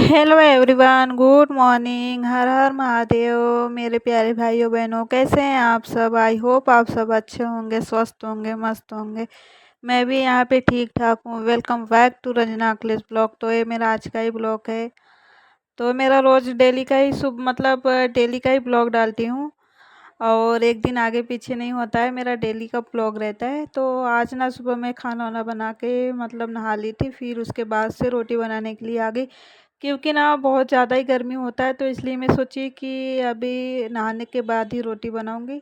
Hello everyone, good morning. हर हर महादेव। मेरे प्यारे भाइयों बहनों, कैसे हैं आप सब? आई होप आप सब अच्छे होंगे, स्वस्थ होंगे, मस्त होंगे। मैं भी यहाँ पे ठीक ठाक हूँ। Welcome back to Ranjana Akhilesh blog. तो ये मेरा आज का ही ब्लॉग है। तो मेरा रोज़ डेली का ही डेली का ही ब्लॉग डालती हूँ, और एक दिन आगे पीछे नहीं होता है। मेरा डेली का ब्लॉग रहता है। तो आज ना सुबह मैं खाना वाना बना के नहा ली थी, फिर उसके बाद से रोटी बनाने के लिए आ गई, क्योंकि ना बहुत ज़्यादा ही गर्मी होता है। तो इसलिए मैं सोची कि अभी नहाने के बाद ही रोटी बनाऊंगी।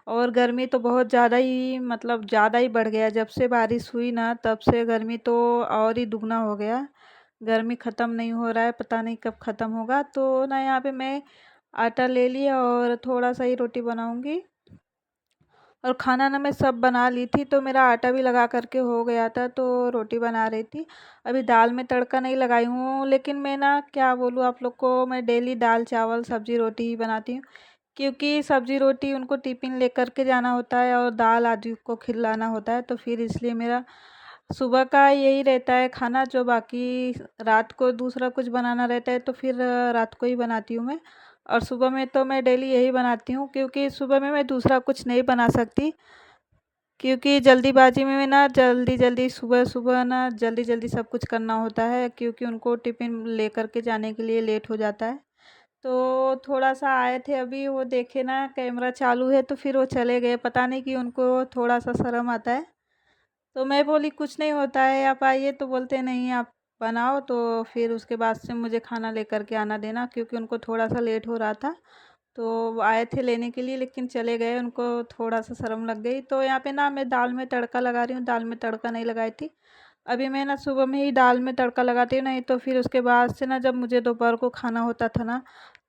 और गर्मी तो बहुत ज़्यादा ही बढ़ गया। जब से बारिश हुई ना, तब से गर्मी तो और ही दुगना हो गया। गर्मी ख़त्म नहीं हो रहा है, पता नहीं कब ख़त्म होगा। तो ना यहाँ पे मैं आटा ले लिया और थोड़ा सा ही रोटी बनाऊंगी। और खाना ना मैं सब बना ली थी, तो मेरा आटा भी लगा करके हो गया था, तो रोटी बना रही थी। अभी दाल में तड़का नहीं लगाई हूँ, लेकिन मैं ना क्या बोलूँ आप लोग को, मैं डेली दाल चावल सब्जी रोटी ही बनाती हूँ। क्योंकि सब्जी रोटी उनको टिफ़िन लेकर के जाना होता है, और दाल आदि को खिलाना होता है। तो फिर इसलिए मेरा सुबह का यही रहता है खाना। जो बाकी रात को दूसरा कुछ बनाना रहता है, तो फिर रात को ही बनाती हूँ मैं। और सुबह में तो मैं डेली यही बनाती हूँ, क्योंकि सुबह में मैं दूसरा कुछ नहीं बना सकती। क्योंकि जल्दीबाजी में ना जल्दी जल्दी सुबह सुबह ना जल्दी जल्दी सब कुछ करना होता है, क्योंकि उनको टिफ़िन लेकर के जाने के लिए लेट हो जाता है। तो थोड़ा सा आए थे अभी, वो देखे ना कैमरा चालू है, तो फिर वो चले गए। पता नहीं कि उनको थोड़ा सा शर्म आता है। तो मैं बोली कुछ नहीं होता है, आप आइए। तो बोलते नहीं, आप बनाओ। तो फिर उसके बाद से मुझे खाना लेकर के आना देना, क्योंकि उनको थोड़ा सा लेट हो रहा था। तो वो आए थे लेने के लिए, लेकिन चले गए। उनको थोड़ा सा शर्म लग गई। तो यहाँ पे ना मैं दाल में तड़का लगा रही हूँ। दाल में तड़का नहीं लगाई थी। अभी मैं ना सुबह में ही दाल में तड़का लगाती हूँ, नहीं तो फिर उसके बाद से ना जब मुझे दोपहर को खाना होता था ना,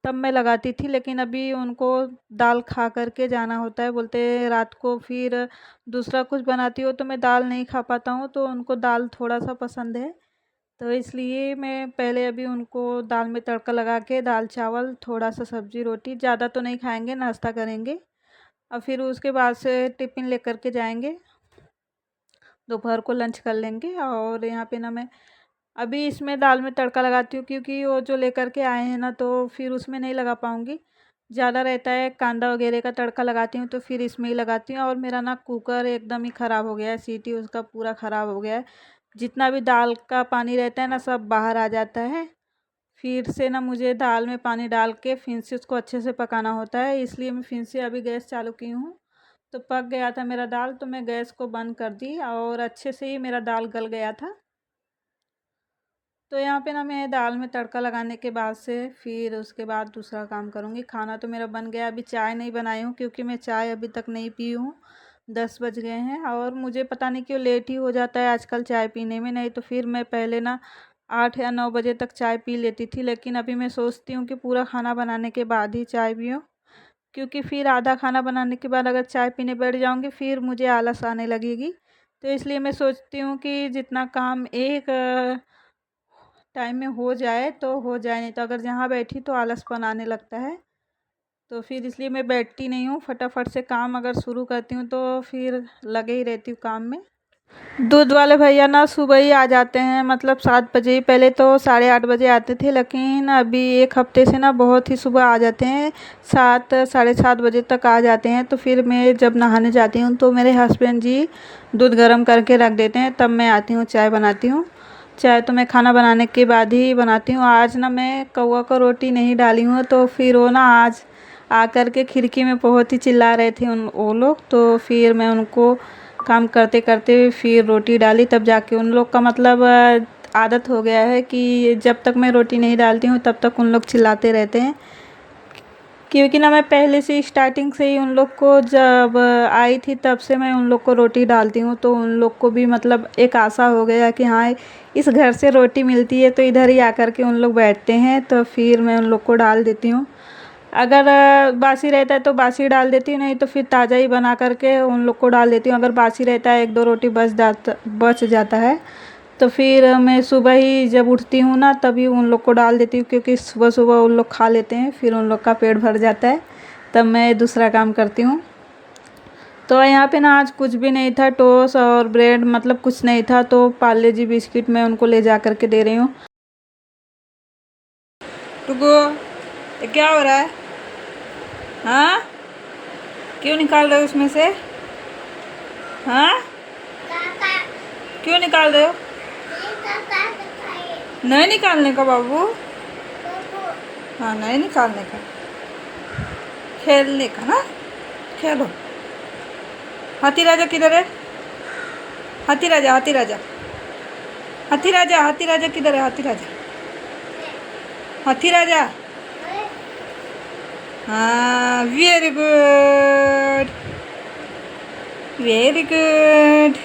तब मैं लगाती थी। लेकिन अभी उनको दाल खा करके जाना होता है। बोलते रात को फिर दूसरा कुछ बनाती हो तो मैं दाल नहीं खा पाता हूँ, तो उनको दाल थोड़ा सा पसंद है। तो इसलिए मैं पहले अभी उनको दाल में तड़का लगा के, दाल चावल थोड़ा सा सब्जी रोटी, ज़्यादा तो नहीं खाएंगे, नाश्ता करेंगे। और फिर उसके बाद से टिफ़िन लेकर के जाएंगे, दोपहर को लंच कर लेंगे। और यहाँ पे ना मैं अभी इसमें दाल में तड़का लगाती हूँ, क्योंकि वो जो लेकर के आए हैं ना, तो फिर उसमें नहीं लगा पाऊँगी। ज़्यादा रहता है, कांदा वगैरह का तड़का लगाती हूँ, तो फिर इसमें ही लगाती हूँ। और मेरा ना कुकर एकदम ही ख़राब हो गया है, सीटी उसका पूरा ख़राब हो गया है। जितना भी दाल का पानी रहता है ना, सब बाहर आ जाता है। फिर से ना मुझे दाल में पानी डाल के फिर से उसको अच्छे से पकाना होता है। इसलिए मैं फिर से अभी गैस चालू की हूँ। तो पक गया था मेरा दाल, तो मैं गैस को बंद कर दी, और अच्छे से ही मेरा दाल गल गया था। तो यहाँ पे ना मैं दाल में तड़का लगाने के बाद से फिर उसके बाद दूसरा काम करूँगी। खाना तो मेरा बन गया। अभी चाय नहीं बनाई हूँ, क्योंकि मैं चाय अभी तक नहीं पी हूँ। 10 बज गए हैं, और मुझे पता नहीं क्यों लेट ही हो जाता है आजकल चाय पीने में। नहीं तो फिर मैं पहले ना 8 या 9 बजे तक चाय पी लेती थी। लेकिन अभी मैं सोचती हूँ कि पूरा खाना बनाने के बाद ही चाय पीऊँ, क्योंकि फिर आधा खाना बनाने के बाद अगर चाय पीने बैठ जाऊँगी, फिर मुझे आलस आने लगेगी। तो इसलिए मैं सोचती हूँ कि जितना काम एक टाइम में हो जाए तो हो जाए, नहीं तो अगर जहाँ बैठी तो आलसपन आने लगता है। तो फिर इसलिए मैं बैठती नहीं हूँ, फटाफट से काम अगर शुरू करती हूँ तो फिर लगे ही रहती हूँ काम में। दूध वाले भैया ना सुबह ही आ जाते हैं, 7 बजे ही। पहले तो 8:30 बजे आते थे, लेकिन अभी एक हफ्ते से ना बहुत ही सुबह आ जाते हैं। 7 साढ़े 7 बजे तक आ जाते हैं। तो फिर मैं जब नहाने जाती हूँ, तो मेरे हस्बैंड जी दूध गर्म करके रख देते हैं, तब मैं आती हूँ, चाय बनाती हूँ। चाय तो मैं खाना बनाने के बाद ही बनाती हूँ। आज ना मैं कौवा को रोटी नहीं डाली हूँ, तो फिर वो ना आज आकर के खिड़की में बहुत ही चिल्ला रहे थे वो लोग। तो फिर मैं उनको काम करते करते फिर रोटी डाली, तब जाके उन लोग का आदत हो गया है कि जब तक मैं रोटी नहीं डालती हूँ तब तक उन लोग चिल्लाते रहते हैं। क्योंकि ना मैं पहले से स्टार्टिंग से ही उन लोग को, जब आई थी तब से मैं उन लोग को रोटी डालती हूँ। तो उन लोग को भी एक आशा हो गया कि हाँ, इस घर से रोटी मिलती है, तो इधर ही आकर के उन लोग बैठते हैं। तो फिर मैं उन लोग को डाल देती हूँ। अगर बासी रहता है तो बासी डाल देती हूँ, नहीं तो फिर ताज़ा ही बना करके उन लोग को डाल देती हूँ। अगर बासी रहता है, 1-2 रोटी बच जाता है, तो फिर मैं सुबह ही जब उठती हूँ ना, तभी उन लोग को डाल देती हूँ, क्योंकि सुबह सुबह उन लोग खा लेते हैं, फिर उन लोग का पेट भर जाता है। तब मैं दूसरा काम करती हूँ। तो यहाँ पे ना आज कुछ भी नहीं था, टोस्ट और ब्रेड कुछ नहीं था, तो पार्ले जी बिस्किट मैं उनको ले जा कर के दे रही हूँ। टुगो, ये क्या हो रहा है? हाँ, क्यों निकाल रहे हो उसमें से? हाँ, क्यों निकाल रहे हो? नहीं निकालने का बाबू। हाँ, नहीं निकालने का, खेलने का ना, खेलो। हाथी राजा किधर है? हाथी राजा, हाथी राजा, हाथी राजा, हाथी राजा किधर है? हाथी राजा, हाथी राजा। हाँ, वेरी गुड, वेरी गुड।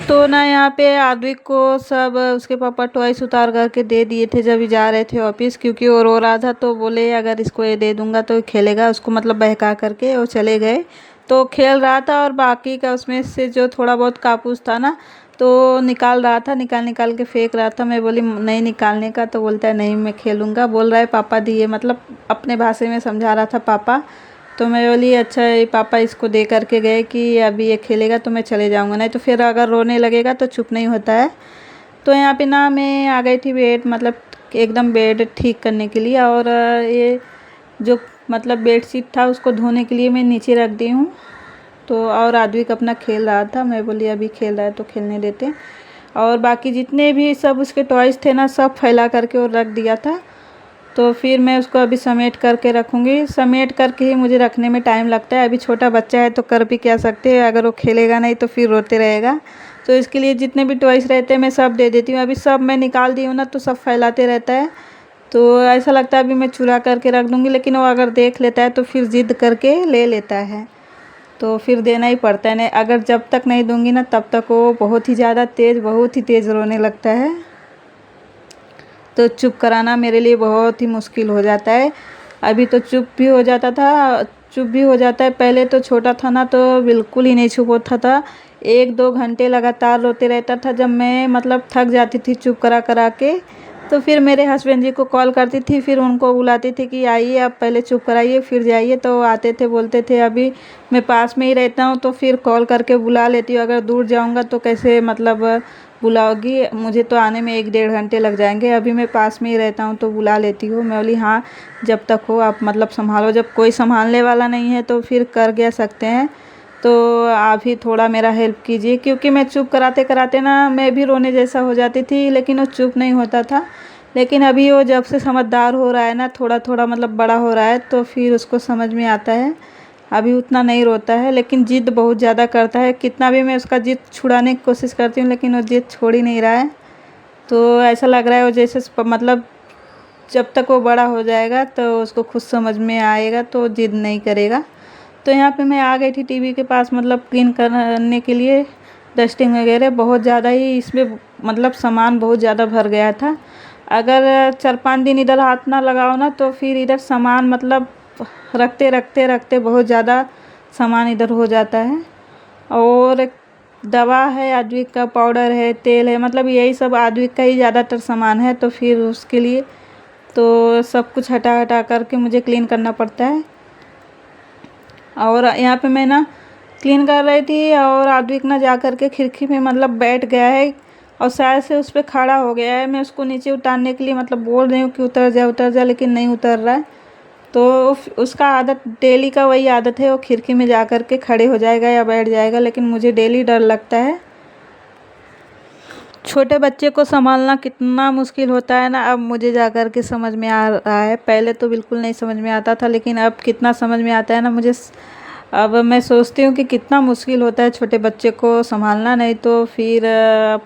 तो ना यहाँ पे आद्विक को सब उसके पापा टॉयस उतार करके दे दिए थे जब जा रहे थे ऑफिस, क्योंकि वो रो रहा था। तो बोले अगर इसको ये दे दूंगा तो खेलेगा, उसको मतलब बहका करके वो चले गए। तो खेल रहा था और बाकी का उसमें से जो थोड़ा बहुत कापूस था ना, तो निकाल रहा था, निकाल निकाल के फेंक रहा था। मैं बोली नहीं निकालने का, तो बोलता है नहीं मैं खेलूँगा। बोल रहा है पापा दिए, मतलब अपने भाषा में समझा रहा था पापा। तो मैं बोली अच्छा ये पापा इसको दे करके गए कि अभी ये खेलेगा तो मैं चले जाऊँगा, नहीं तो फिर अगर रोने लगेगा तो चुप नहीं होता है। तो यहाँ पे ना मैं आ गई थी बेड, मतलब एकदम बेड ठीक करने के लिए। और ये जो मतलब बेडशीट था उसको धोने के लिए मैं नीचे रख दी हूँ। तो और आद्विक अपना खेल रहा था, मैं बोली अभी खेल रहा है तो खेलने देते। और बाकी जितने भी सब उसके टॉयज़ थे ना, सब फैला करके और रख दिया था। तो फिर मैं उसको अभी समेट करके रखूँगी। समेट करके ही मुझे रखने में टाइम लगता है। अभी छोटा बच्चा है तो कर भी क्या सकते हैं, अगर वो खेलेगा नहीं तो फिर रोते रहेगा। तो इसके लिए जितने भी टॉयज़ रहते हैं मैं सब दे देती हूँ। अभी सब मैं निकाल दी हूँ ना, तो सब फैलाते रहता है। तो ऐसा लगता है अभी मैं चुरा करके रख दूँगी, लेकिन वो अगर देख लेता है तो फिर ज़िद करके ले लेता है। तो फिर देना ही पड़ता है, नहीं अगर जब तक नहीं दूँगी ना तब तक वो बहुत ही ज़्यादा तेज़, बहुत ही तेज़ रोने लगता है। तो चुप कराना मेरे लिए बहुत ही मुश्किल हो जाता है। अभी तो चुप भी हो जाता था, चुप भी हो जाता है। पहले तो छोटा था ना तो बिल्कुल ही नहीं चुप होता था, 1-2 घंटे लगातार रोते रहता था। जब मैं मतलब थक जाती थी चुप करा करा के, तो फिर मेरे हस्बैंड जी को कॉल करती थी, फिर उनको बुलाती थी कि आइए आप पहले चुप कराइए फिर जाइए। तो आते थे, बोलते थे अभी मैं पास में ही रहता हूँ तो फिर कॉल करके बुला लेती हूँ, अगर दूर जाऊँगा तो कैसे मतलब बुलाओगी, मुझे तो आने में 1-1.5 घंटे लग जाएंगे, अभी मैं पास में ही रहता हूँ तो बुला लेती हूँ। मैं बोली हाँ जब तक हो आप मतलब संभालो, जब कोई संभालने वाला नहीं है तो फिर कर क्या सकते हैं। तो आप ही थोड़ा मेरा हेल्प कीजिए, क्योंकि मैं चुप कराते कराते ना मैं भी रोने जैसा हो जाती थी, लेकिन वो चुप नहीं होता था। लेकिन अभी वो जब से समझदार हो रहा है ना, थोड़ा थोड़ा मतलब बड़ा हो रहा है, तो फिर उसको समझ में आता है। अभी उतना नहीं रोता है, लेकिन ज़िद बहुत ज़्यादा करता है। कितना भी मैं उसका ज़िद छुड़ाने की कोशिश करती हूँ लेकिन वो ज़िद छोड़ ही नहीं रहा है। तो ऐसा लग रहा है वो जैसे मतलब जब तक वो बड़ा हो जाएगा तो उसको खुद समझ में आएगा तो ज़िद नहीं करेगा। तो यहाँ पे मैं आ गई थी टीवी के पास, मतलब क्लीन करने के लिए, डस्टिंग वगैरह बहुत ज़्यादा ही इसमें मतलब सामान बहुत ज़्यादा भर गया था। अगर 4-5 दिन इधर हाथ ना लगाओ ना तो फिर इधर सामान मतलब रखते रखते रखते बहुत ज़्यादा सामान इधर हो जाता है। और दवा है, आद्विक का पाउडर है, तेल है, मतलब यही सब आद्विक का ही ज़्यादातर सामान है। तो फिर उसके लिए तो सब कुछ हटा हटा करके मुझे क्लीन करना पड़ता है। और यहाँ पे मैं ना क्लीन कर रही थी और आद्विक ना जा कर के खिड़की में मतलब बैठ गया है और शायद से उस पर खड़ा हो गया है। मैं उसको नीचे उतारने के लिए मतलब बोल रही हूँ कि उतर जा, लेकिन नहीं उतर रहा है। तो उसका आदत डेली का वही आदत है, वो खिड़की में जा कर के खड़े हो जाएगा या बैठ जाएगा, लेकिन मुझे डेली डर लगता है। छोटे बच्चे को संभालना कितना मुश्किल होता है ना, अब मुझे जा कर के समझ में आ रहा है। पहले तो बिल्कुल नहीं समझ में आता था, लेकिन अब कितना समझ में आता है ना मुझे। अब मैं सोचती हूँ कि कितना मुश्किल होता है छोटे बच्चे को संभालना। नहीं तो फिर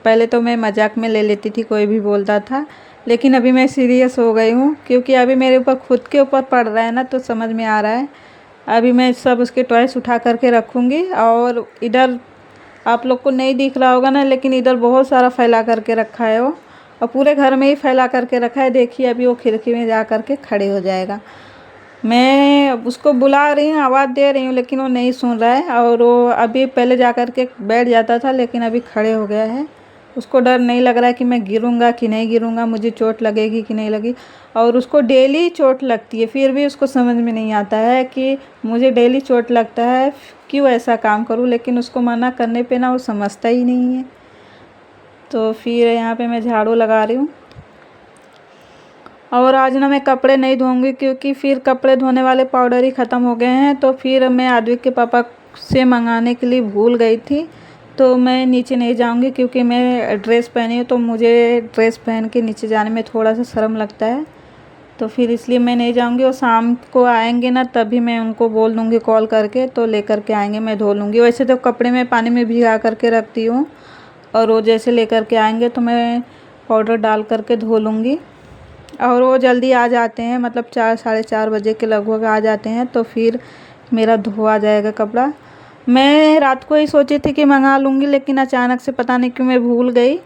पहले तो मैं मजाक में ले लेती थी, कोई भी बोलता था, लेकिन अभी मैं सीरियस हो गई हूँ, क्योंकि अभी मेरे ऊपर खुद के ऊपर पड़ रहा है ना, तो समझ में आ रहा है। अभी मैं सब उसके टॉयस उठा करके रखूँगी। और इधर आप लोग को नहीं दिख रहा होगा ना, लेकिन इधर बहुत सारा फैला करके रखा है वो, और पूरे घर में ही फैला करके रखा है। देखिए अभी वो खिड़की में जा करके खड़े हो जाएगा। मैं उसको बुला रही हूँ, आवाज़ दे रही हूँ, लेकिन वो नहीं सुन रहा है। और वो अभी पहले जा कर के बैठ जाता था, लेकिन अभी खड़े हो गया है। उसको डर नहीं लग रहा है कि मैं गिरूंगा कि नहीं गिरूंगा, मुझे चोट लगेगी कि नहीं लगी। और उसको डेली चोट लगती है, फिर भी उसको समझ में नहीं आता है कि मुझे डेली चोट लगता है, क्यों ऐसा काम करूं। लेकिन उसको मना करने पे ना वो समझता ही नहीं है। तो फिर यहाँ पे मैं झाड़ू लगा रही हूँ। और आज ना मैं कपड़े नहीं धोऊंगी क्योंकि फिर कपड़े धोने वाले पाउडर ही ख़त्म हो गए हैं। तो फिर मैं आद्विक के पापा से मंगाने के लिए भूल गई थी, तो मैं नीचे नहीं जाऊंगी क्योंकि मैं ड्रेस पहनी हूँ तो मुझे ड्रेस पहन के नीचे जाने में थोड़ा सा शर्म लगता है। तो फिर इसलिए मैं नहीं जाऊंगी। और शाम को आएंगे ना तभी मैं उनको बोल दूंगी कॉल करके, तो लेकर के आएंगे, मैं धो लूँगी। वैसे तो कपड़े मैं पानी में भिगा करके रखती हूँ और वो जैसे लेकर के आएंगे तो मैं पाउडर डाल करके धो लूँगी। और वो जल्दी आ जाते हैं, मतलब 4 साढ़े 4 बजे के लगभग आ जाते हैं, तो फिर मेरा धोआ जाएगा कपड़ा। मैं रात को ही सोची थी कि मंगा लूँगी, लेकिन अचानक से पता नहीं क्यों मैं भूल गई।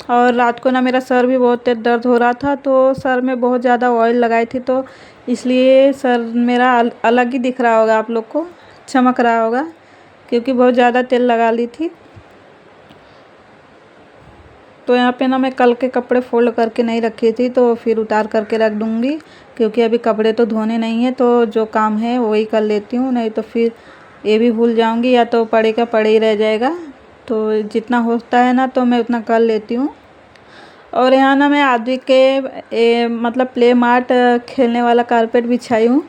और रात को ना मेरा सर भी बहुत तेज दर्द हो रहा था, तो सर में बहुत ज़्यादा ऑयल लगाई थी, तो इसलिए सर मेरा अलग ही दिख रहा होगा, आप लोग को चमक रहा होगा क्योंकि बहुत ज़्यादा तेल लगा ली थी। तो यहाँ पे ना मैं कल के कपड़े फ़ोल्ड करके नहीं रखी थी, तो फिर उतार करके रख दूँगी क्योंकि अभी कपड़े तो धोने नहीं है, तो जो काम है वही कर लेती हूँ, नहीं तो फिर ये भी भूल जाऊँगी या तो पड़े का पड़े ही रह जाएगा। तो जितना होता है ना तो मैं उतना कर लेती हूँ। और यहाँ ना मैं आद्विक के मतलब प्ले मार्ट खेलने वाला कारपेट बिछाई हूँ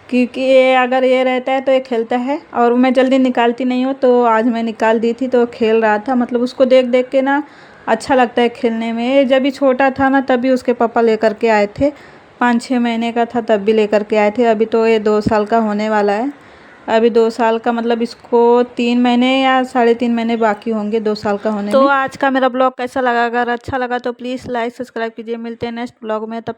क्योंकि ये अगर ये रहता है तो ये खेलता है और मैं जल्दी निकालती नहीं हूँ। तो आज मैं निकाल दी थी तो खेल रहा था, मतलब उसको देख देख के ना अच्छा लगता है खेलने में। ये जब भी छोटा था ना तभी उसके पापा लेकर के आए थे, 5-6 महीने का था तब भी लेकर के आए थे। अभी तो ये 2 साल का होने वाला है। अभी 2 साल का मतलब इसको 3 महीने या 3.5 महीने बाकी होंगे 2 साल का होने में। तो आज का मेरा ब्लॉग कैसा लगा? अगर अच्छा लगा तो प्लीज़ लाइक सब्सक्राइब कीजिए। मिलते हैं नेक्स्ट ब्लॉग में, तब